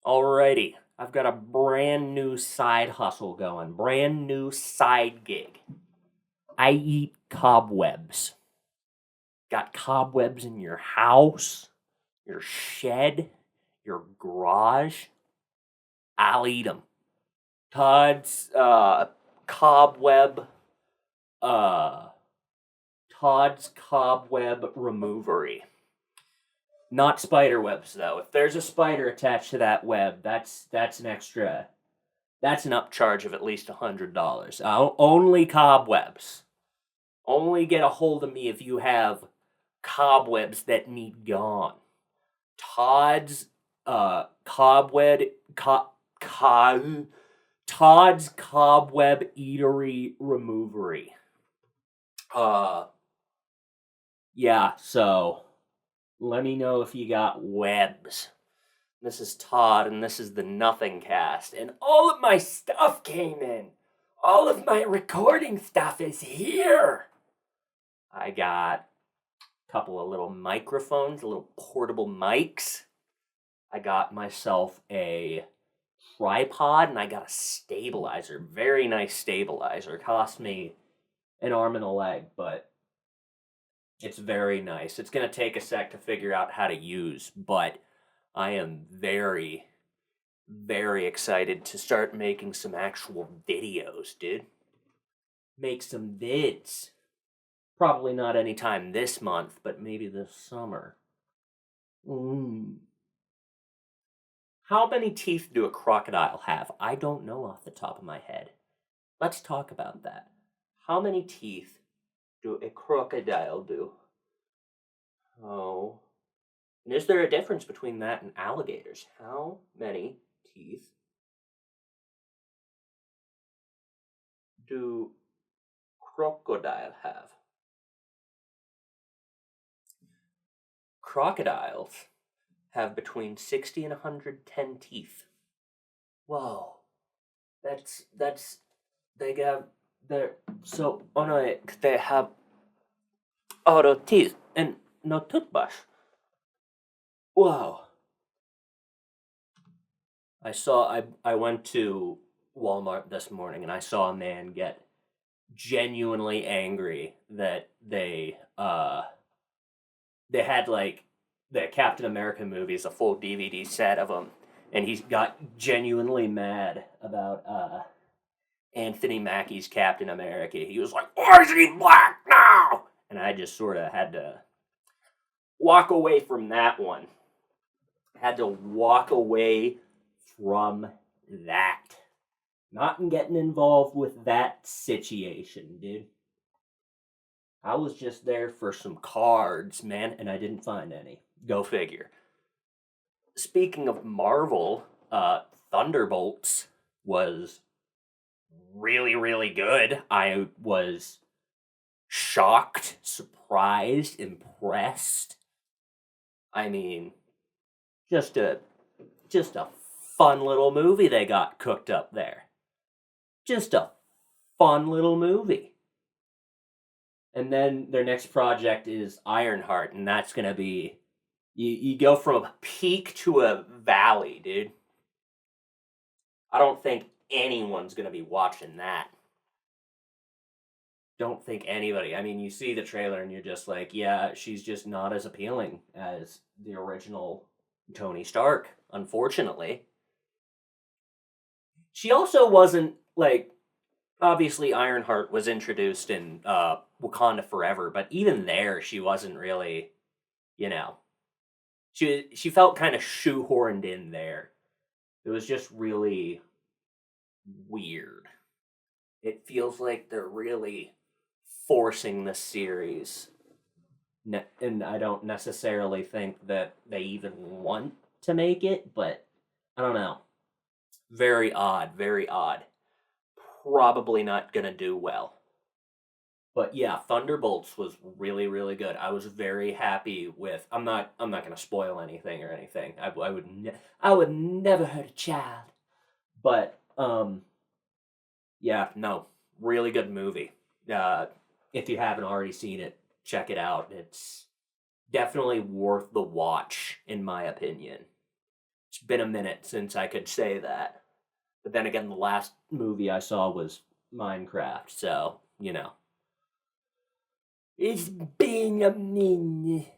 Alrighty, I've got a brand new side hustle going, brand new side gig. I eat cobwebs. Got cobwebs in your house, your shed, your garage. I'll eat them. Todd's cobweb, uh, Todd's cobweb removery. Not spider webs though. If there's a spider attached to that web, that's an extra. That's an upcharge of at least $100. Only cobwebs. Only get a hold of me if you have cobwebs that need gone. Todd's cobweb Todd's cobweb eatery removery. Uh yeah, so let me know if you got webs. This is Todd, and this is the Nothingcast, and all of my stuff came in. All of my recording stuff is here. I got a couple of little microphones, little portable mics. I got myself a tripod, and I got a stabilizer. Very nice stabilizer. Cost me an arm and a leg, but it's very nice. It's going to take a sec to figure out how to use, but I am very, very excited to start making some actual videos, dude. Make some vids. Probably not anytime this month, but maybe this summer. How many teeth do a crocodile have? I don't know off the top of my head. Let's talk about that. How many teeth do a crocodile do? Oh. And is there a difference between that and alligators? How many teeth do crocodile have? Crocodiles have between 60 and 110 teeth. Whoa. They have, they're so, oh no, they have all the teeth and no toothbrush. Whoa. I went to Walmart this morning and I saw a man get genuinely angry that they had like the Captain America movies, a full DVD set of them, and he got genuinely mad about Anthony Mackie's Captain America. He was like, "Why is he black now?" And I just sort of had to walk away from that one. Had to walk away from that. Not getting involved with that situation, dude. I was just there for some cards, man, and I didn't find any. Go figure. Speaking of Marvel, Thunderbolts was really, really good. I was shocked, surprised, impressed. I mean, just a fun little movie they got cooked up there. Just a fun little movie. And then their next project is Ironheart, and that's gonna be you go from a peak to a valley, dude. I don't think anyone's gonna be watching that. Don't think anybody. I mean, you see the trailer and you're just like, yeah, she's just not as appealing as the original Tony Stark, unfortunately. She also wasn't like obviously Ironheart was introduced in Wakanda Forever, but even there she wasn't really, you know, she felt kind of shoehorned in there. It was just really weird. It feels like they're really forcing the series, and I don't necessarily think that they even want to make it, but I don't know. Very odd, very odd. Probably not gonna do well. But yeah, Thunderbolts was really, really good. I was very happy with. I'm not gonna spoil anything or anything. I would never hurt a child. But yeah, no, really good movie. If you haven't already seen it, check it out. It's definitely worth the watch, in my opinion. It's been a minute since I could say that. But then again, the last movie I saw was Minecraft, so, you know. It's been a minute.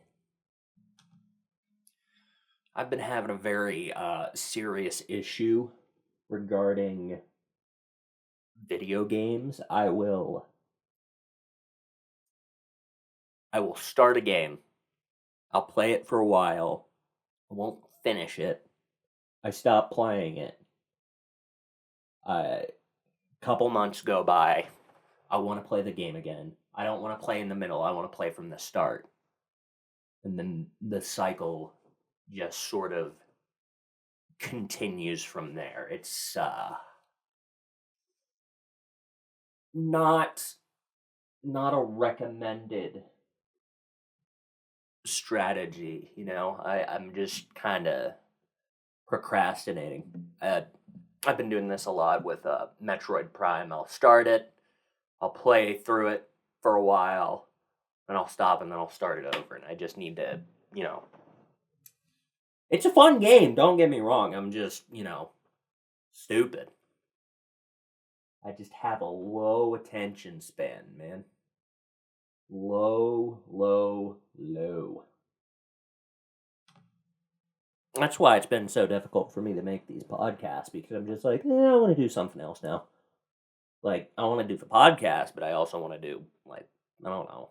I've been having a very serious issue regarding video games. I will start a game. I'll play it for a while. I won't finish it. I stop playing it. A couple months go by. I want to play the game again. I don't want to play in the middle. I want to play from the start. And then the cycle just sort of continues from there. It's not a recommended strategy, you know. I'm just kind of procrastinating. I've been doing this a lot with Metroid Prime. I'll start it, I'll play through it for a while, and I'll stop, and then I'll start it over. And I just need to, you know. It's a fun game, don't get me wrong. I'm just, you know, stupid. I just have a low attention span, man. Low. That's why it's been so difficult for me to make these podcasts, because I'm just like, I want to do something else now. Like, I want to do the podcast, but I also want to do, like, I don't know,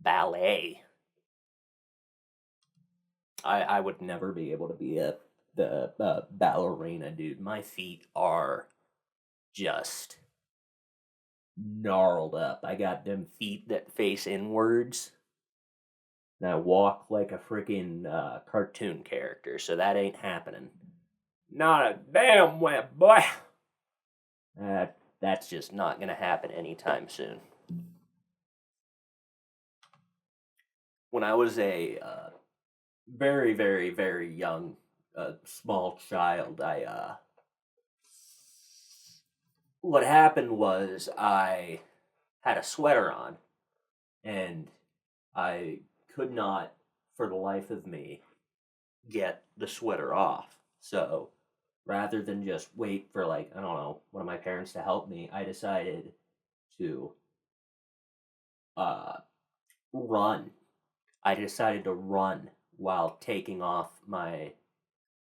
ballet. I would never be able to be the ballerina, dude. My feet are just gnarled up. I got them feet that face inwards. And I walk like a freaking cartoon character, so that ain't happening. Not a damn way, boy. That's just not going to happen anytime soon. When I was a very, very, very young, small child, what happened was I had a sweater on, and I could not, for the life of me, get the sweater off. So rather than just wait for, like, I don't know, one of my parents to help me, I decided to run. I decided to run while taking off my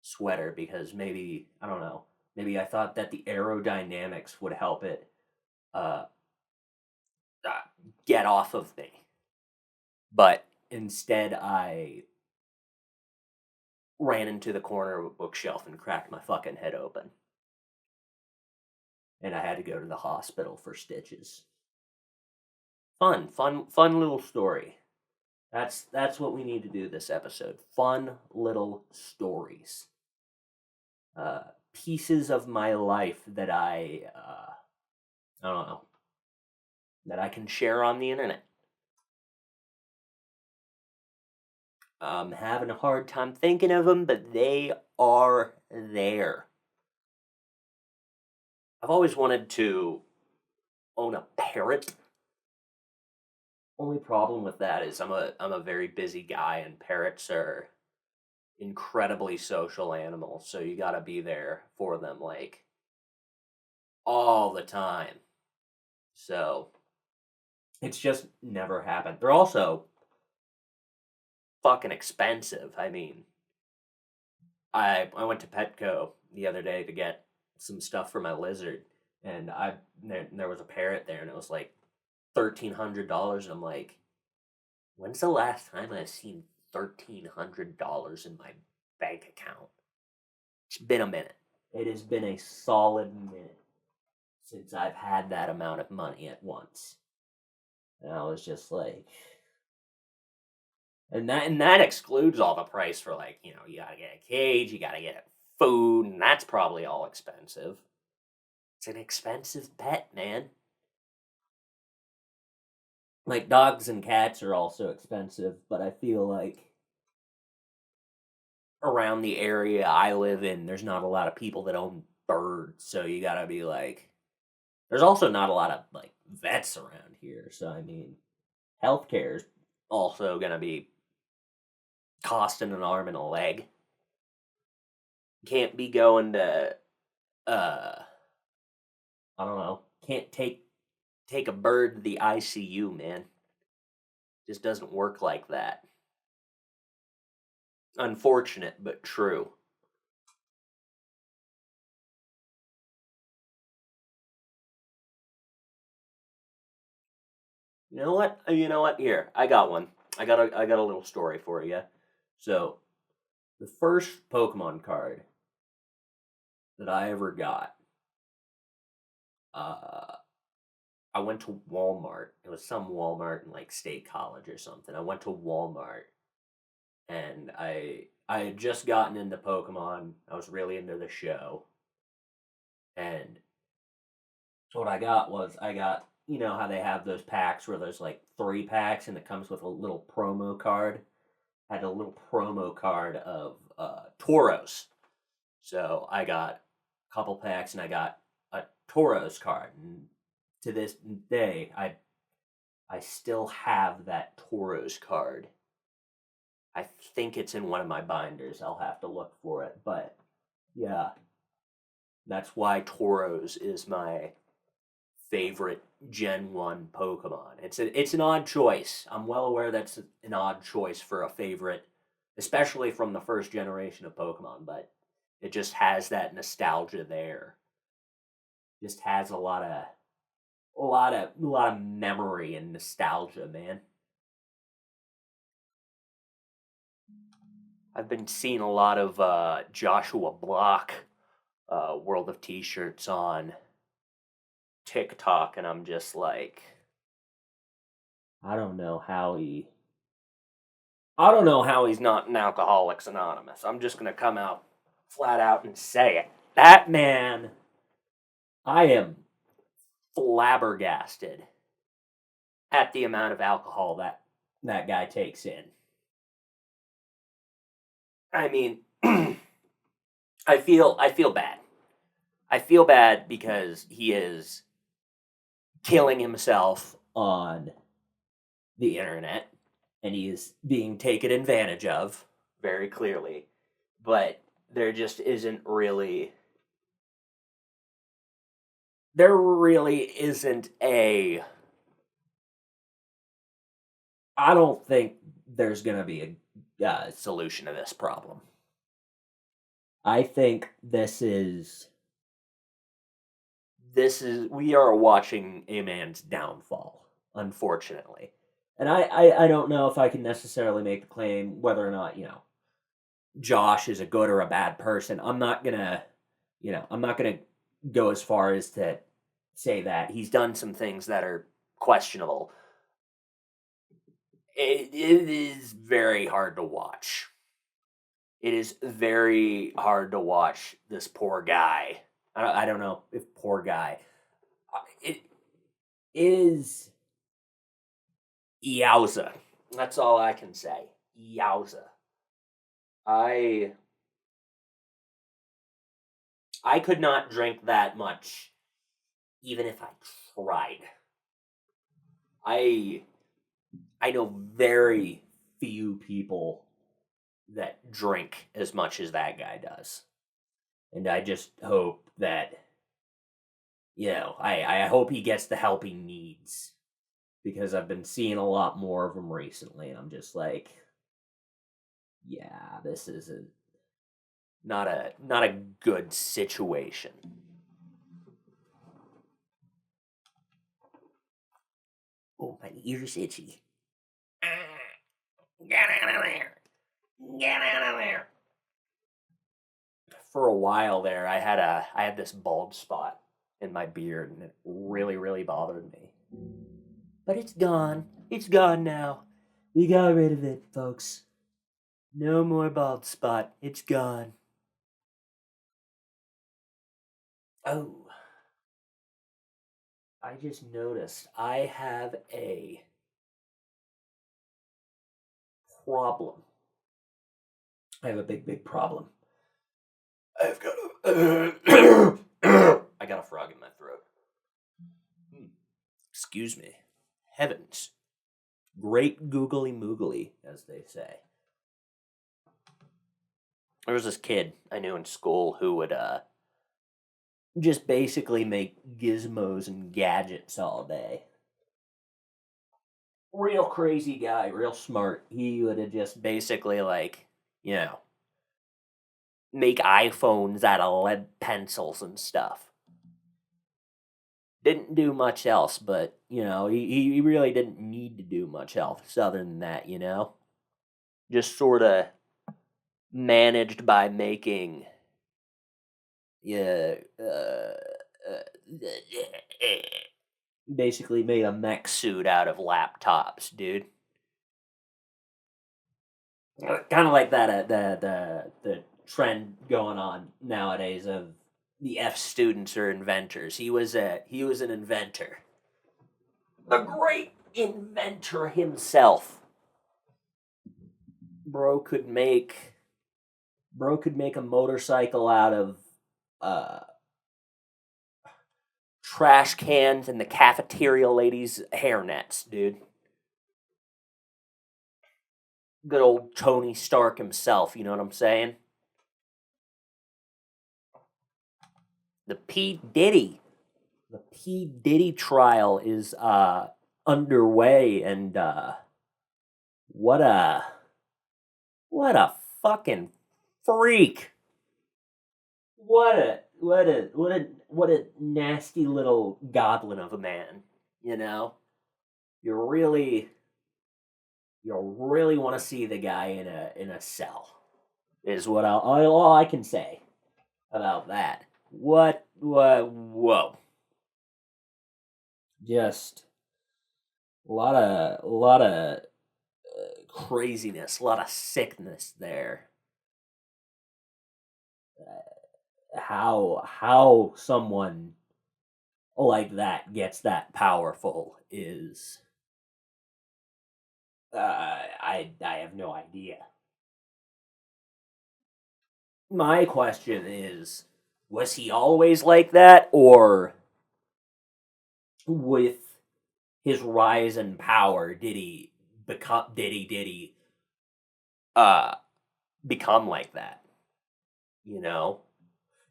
sweater, because maybe, I don't know, maybe I thought that the aerodynamics would help it get off of me. But instead, I ran into the corner of a bookshelf and cracked my fucking head open. And I had to go to the hospital for stitches. Fun little story. That's what we need to do this episode. Fun little stories. Pieces of my life that I don't know, that I can share on the internet. I'm having a hard time thinking of them, but they are there. I've always wanted to own a parrot. Only problem with that is I'm a very busy guy, and parrots are incredibly social animals, so you gotta be there for them, like, all the time. So it's just never happened. They're also fucking expensive. I mean, I went to Petco the other day to get some stuff for my lizard, and there was a parrot there, and it was like $1,300, and I'm like, when's the last time I've seen $1,300 in my bank account? It's been a minute. It has been a solid minute since I've had that amount of money at once. And I was just like, and that excludes all the price for, like, you know, you gotta get a cage, you gotta get food, and that's probably all expensive. It's an expensive pet, man. Like, dogs and cats are also expensive, but I feel like around the area I live in, there's not a lot of people that own birds, so you gotta be like, there's also not a lot of, like, vets around here, so I mean, healthcare is also gonna be costing an arm and a leg. can't be going to uh I don't know, can't take a bird to the ICU, man. Just doesn't work like that. Unfortunate, but true. You know what? You know what? Here, I got one. I got a little story for you. So, the first Pokemon card that I ever got, uh, I went to Walmart. It was some Walmart in like State College or something. I went to Walmart and I had just gotten into Pokemon. I was really into the show, and what I got was I got, you know how they have those packs where there's like 3 packs and it comes with a little promo card. I had a little promo card of Tauros. So I got a couple packs and I got a Tauros card. And to this day, I still have that Tauros card. I think it's in one of my binders. I'll have to look for it, but yeah, that's why Tauros is my favorite Gen 1 Pokemon. It's an odd choice. I'm well aware that's an odd choice for a favorite, especially from the first generation of Pokemon, but it just has that nostalgia there. Just has a lot of memory and nostalgia, man. I've been seeing a lot of Joshua Block World of T-shirts on TikTok, and I'm just like, I don't know how he. I don't know how he's not an Alcoholics Anonymous. I'm just gonna come out flat out and say it. That man, I am flabbergasted at the amount of alcohol that guy takes in. I mean, I feel bad. I feel bad because he is killing himself on the internet and he is being taken advantage of very clearly. But there really isn't a I don't think there's going to be a solution to this problem. I think this is we are watching a man's downfall, unfortunately. And I don't know if I can necessarily make the claim whether or not, Josh is a good or a bad person. I'm not gonna go as far as to say that he's done some things that are questionable. It is very hard to watch. It is very hard to watch this poor guy. I don't know if poor guy. It is yowza. That's all I can say. Yowza. I I could not drink that much even if I tried. I I know very few people that drink as much as that guy does. And I just hope that, I hope he gets the help he needs because I've been seeing a lot more of him recently and I'm just like, yeah, this isn't not a good situation. Oh, my ear's itchy. Ah, get out of there. Get out of there. For a while there, I had this bald spot in my beard, and it really, really bothered me. But it's gone. It's gone now. We got rid of it, folks. No more bald spot. It's gone. Oh, I just noticed I have a problem. I have a big, big problem. I've got a. I got a frog in my throat. Hmm. Excuse me. Heavens. Great googly moogly, as they say. There was this kid I knew in school who would just basically make gizmos and gadgets all day. Real crazy guy, real smart. He would have just basically like, you know, make iPhones out of lead pencils and stuff. Didn't do much else, but he really didn't need to do much else other than that, just sort of managed by making yeah basically made a mech suit out of laptops, dude. Kind of like that the trend going on nowadays of the F students are inventors. He was an inventor, the great inventor himself. Bro could make a motorcycle out of uh, trash cans and the cafeteria ladies' hairnets, dude. Good old Tony Stark himself, you know what I'm saying? The P. Diddy trial is underway, and what a what a fucking freak. What a nasty little goblin of a man, you know? You really want to see the guy in a cell. Is what all I can say about that. What whoa. Just a lot of craziness, a lot of sickness there. How someone like that gets that powerful is I have no idea. My question is, was he always like that, or with his rise in power did he uh become like that? You know?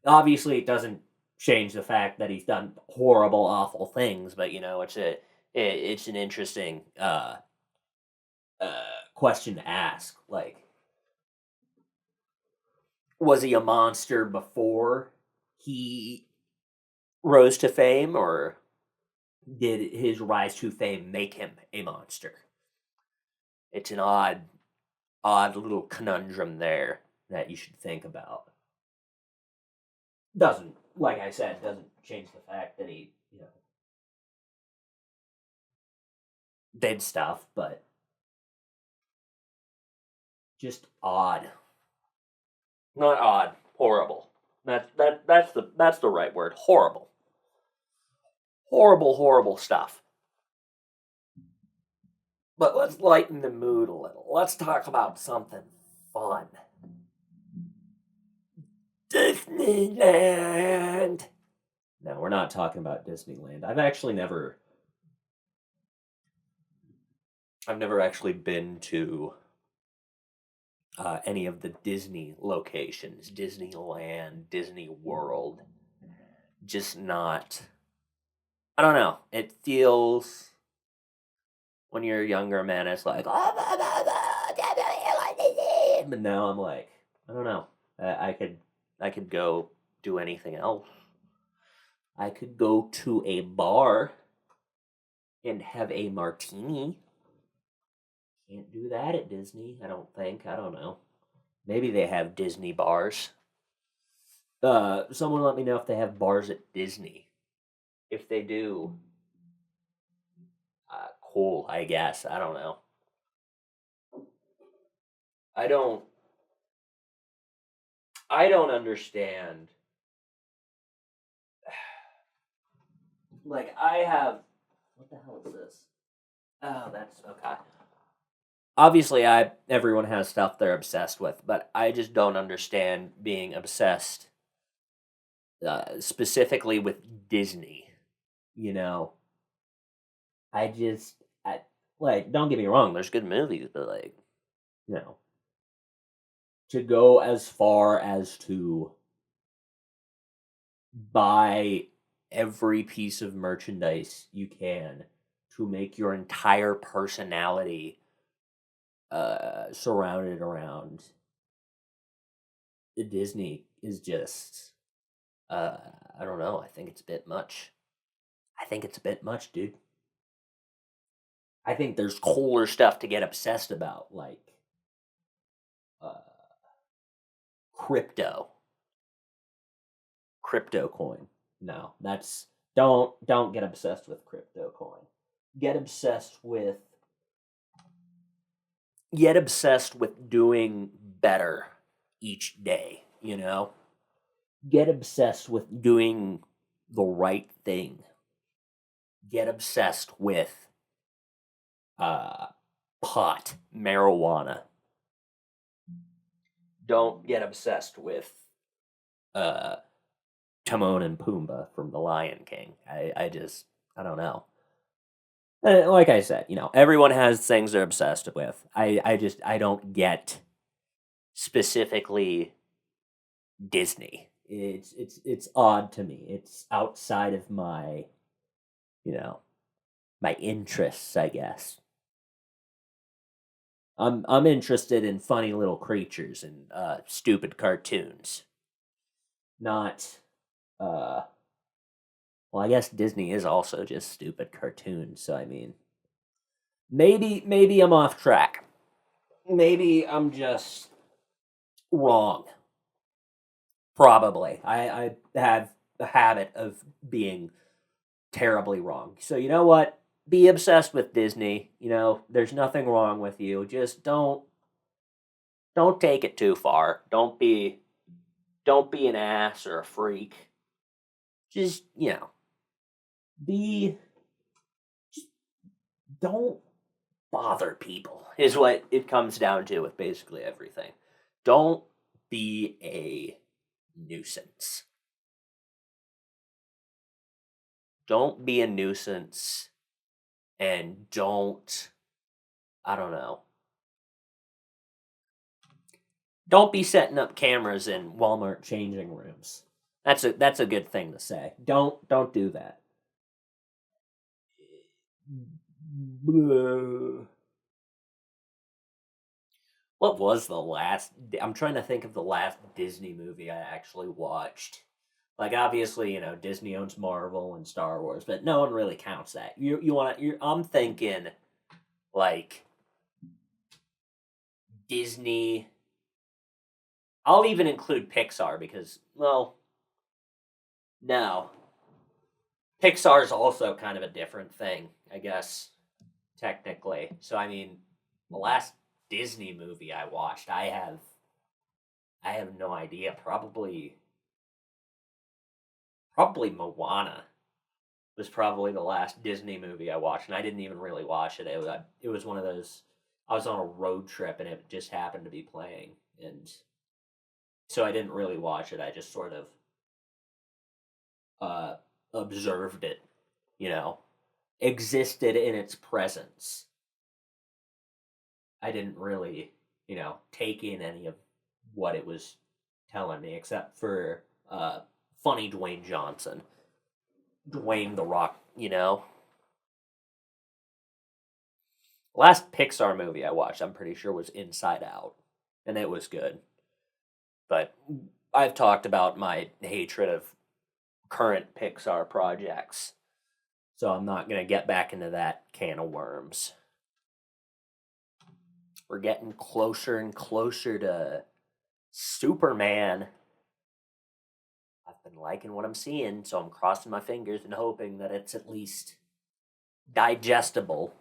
Obviously it doesn't change the fact that he's done horrible, awful things, but it's an interesting question to ask. Like, was he a monster before he rose to fame, or did his rise to fame make him a monster? It's an odd little conundrum there that you should think about. Doesn't, like I said, doesn't change the fact that he, did stuff, but just odd. Not odd, horrible. That's the right word. Horrible. Horrible, horrible stuff. But let's lighten the mood a little. Let's talk about something fun. Disneyland. No, we're not talking about Disneyland. I've never actually been to any of the Disney locations, Disneyland, Disney World. Just not. I don't know. It feels, when you're a younger man, it's like, but now I'm like, I don't know. I could go do anything else. I could go to a bar and have a martini. Can't do that at Disney, I don't think. I don't know. Maybe they have Disney bars. Someone let me know if they have bars at Disney. If they do, cool, I guess. I don't know. I don't I don't understand. Like, I have, what the hell is this? Oh, that's okay. Obviously, I everyone has stuff they're obsessed with, but I just don't understand being obsessed specifically with Disney. You know, I just I like, don't get me wrong, there's good movies, but like, you know, to go as far as to buy every piece of merchandise you can to make your entire personality surrounded around Disney is just uh I don't know, I think it's a bit much. I think it's a bit much, dude. I think there's cooler stuff to get obsessed about, like uh crypto, crypto coin. No, that's don't get obsessed with crypto coin. Get obsessed with get obsessed with doing better each day, you know? Get obsessed with doing the right thing. Get obsessed with uh pot, marijuana. Don't get obsessed with uh Timon and Pumbaa from The Lion King. I just I don't know. Like I said, everyone has things they're obsessed with. I don't get specifically Disney. It's odd to me. It's outside of you know, my interests, I guess. I'm interested in funny little creatures and stupid cartoons. Not uh well, I guess Disney is also just stupid cartoons, so I mean, maybe I'm off track. Maybe I'm just wrong. Probably. I have a habit of being terribly wrong. So you know what? Be obsessed with Disney. There's nothing wrong with you. Just don't take it too far. Don't be an ass or a freak. Just, be just don't bother people is what it comes down to with basically everything. Don't be a nuisance. Don't be a nuisance and don't I don't know. Don't be setting up cameras in Walmart changing rooms. That's a good thing to say. Don't do that. What was the last? I'm trying to think of the last Disney movie I actually watched. Like obviously, Disney owns Marvel and Star Wars, but no one really counts that. You want to? I'm thinking like Disney. I'll even include Pixar because, well, no, Pixar is also kind of a different thing, I guess, technically. So I mean, the last Disney movie I watched, I have no idea. Probably Moana was probably the last Disney movie I watched, and I didn't even really watch it. It was one of those. I was on a road trip, and it just happened to be playing, and so I didn't really watch it. I just sort of uh, observed it, you know, existed in its presence. I didn't really, take in any of what it was telling me, except for funny Dwayne Johnson, Dwayne the Rock. Last Pixar movie I watched, I'm pretty sure was Inside Out, and it was good. But I've talked about my hatred of current Pixar projects, so I'm not gonna get back into that can of worms. We're getting closer and closer to Superman. I've been liking what I'm seeing, so I'm crossing my fingers and hoping that it's at least digestible.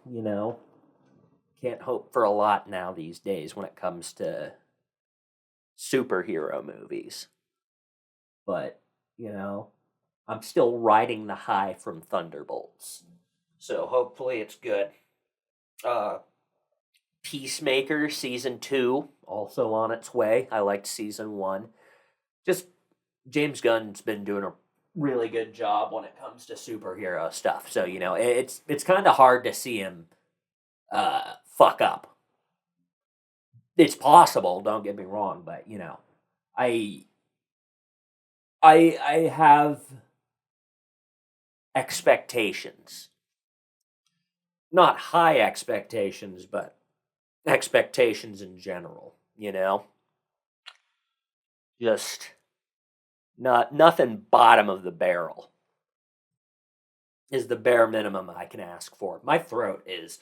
Can't hope for a lot now these days when it comes to superhero movies. But, you know, I'm still riding the high from Thunderbolts. So hopefully it's good. Uh Peacemaker season 2 also on its way. I liked season 1. Just James Gunn's been doing a really good job when it comes to superhero stuff. So, it's kind of hard to see him fuck up. It's possible, don't get me wrong, but I I have expectations. Not high expectations, but expectations in general. Just nothing bottom of the barrel is the bare minimum I can ask for. My throat is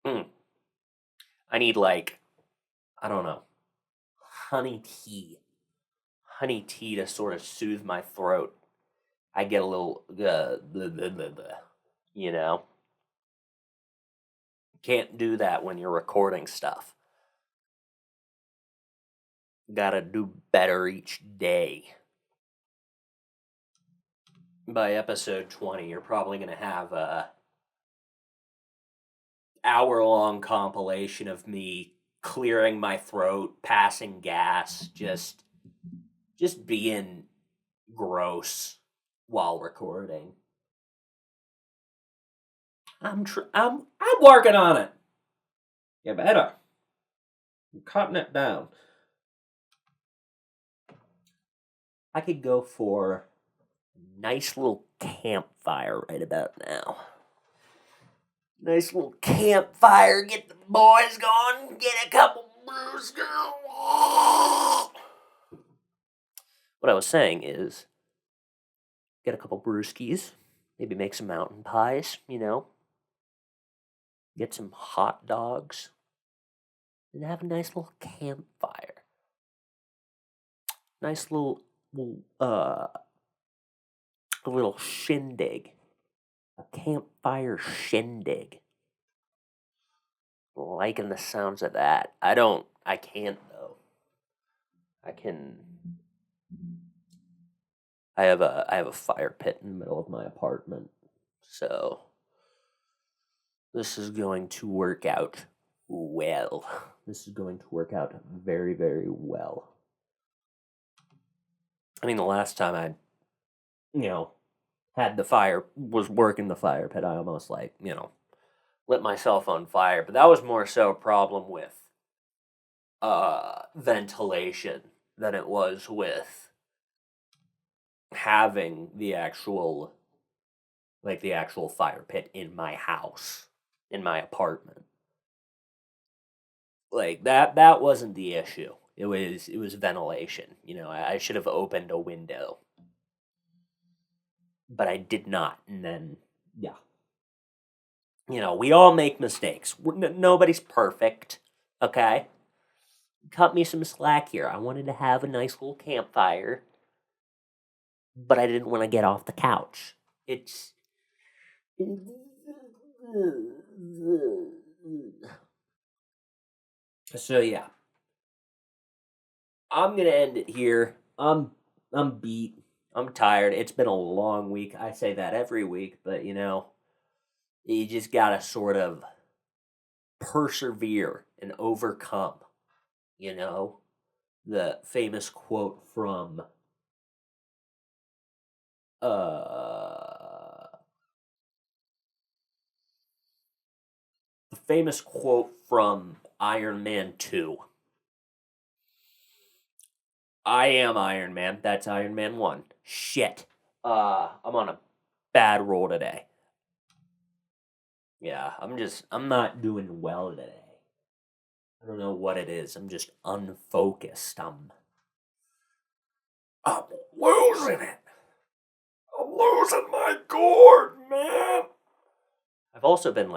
Mm. I need I don't know, honey tea. Honey tea to sort of soothe my throat. I get a little blah, blah, blah, blah, you know. Can't do that when you're recording stuff. Gotta do better each day. By episode 20, you're probably gonna have a hour-long compilation of me clearing my throat, passing gas, just being gross while recording. I'm working on it. You better. I'm cutting it down. I could go for a nice little campfire right about now. Nice little campfire, get the boys going, get a couple brews going. What I was saying is, get a couple brewskis, maybe make some mountain pies, get some hot dogs, and have a nice little campfire. Nice little a little shindig. A campfire shindig. Liking the sounds of that. I can't though. I have a fire pit in the middle of my apartment. So this is going to work out well. This is going to work out very, very well. I mean, the last time I, was working the fire pit, I almost lit myself on fire. But that was more so a problem with ventilation than it was with having the actual fire pit in my house, in my apartment. That wasn't the issue. It was ventilation. I should have opened a window. But I did not. And then we all make mistakes. Nobody's perfect, okay? Cut me some slack here. I wanted to have a nice little campfire, but I didn't want to get off the couch. So yeah, I'm gonna end it here. I'm beat. I'm tired. It's been a long week. I say that every week, but you just gotta sort of persevere and overcome. The famous quote from Iron Man 2. I am Iron Man. That's Iron Man 1. Shit. I'm on a bad roll today. Yeah, I'm not doing well today. I don't know what it is. I'm just unfocused. I'm losing it. I'm losing my gourd, man. I've also been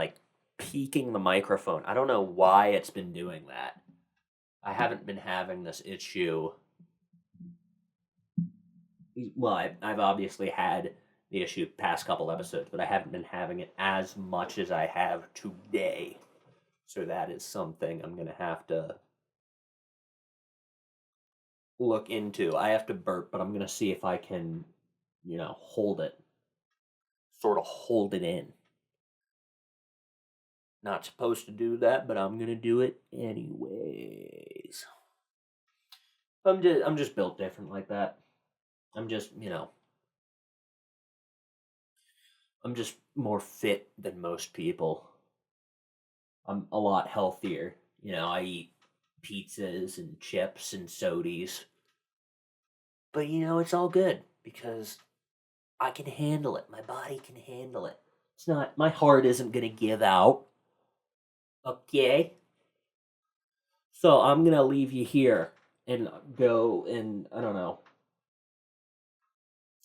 peaking the microphone. I don't know why it's been doing that. I haven't been having this issue. Well, I've obviously had the issue past couple episodes, but I haven't been having it as much as I have today. So that is something I'm going to have to look into. I have to burp, but I'm going to see if I can, hold it. Sort of hold it in. Not supposed to do that, but I'm going to do it anyways. I'm just built different like that. I'm just more fit than most people. I'm a lot healthier. I eat pizzas and chips and sodies. But it's all good because I can handle it. My body can handle it. It's not my heart isn't going to give out. Okay? So I'm going to leave you here and go and I don't know,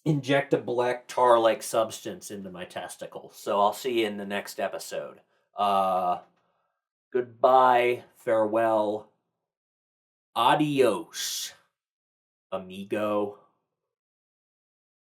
inject a black tar like substance into my testicles. So I'll see you in the next episode. Uh Goodbye, farewell, adios, amigo.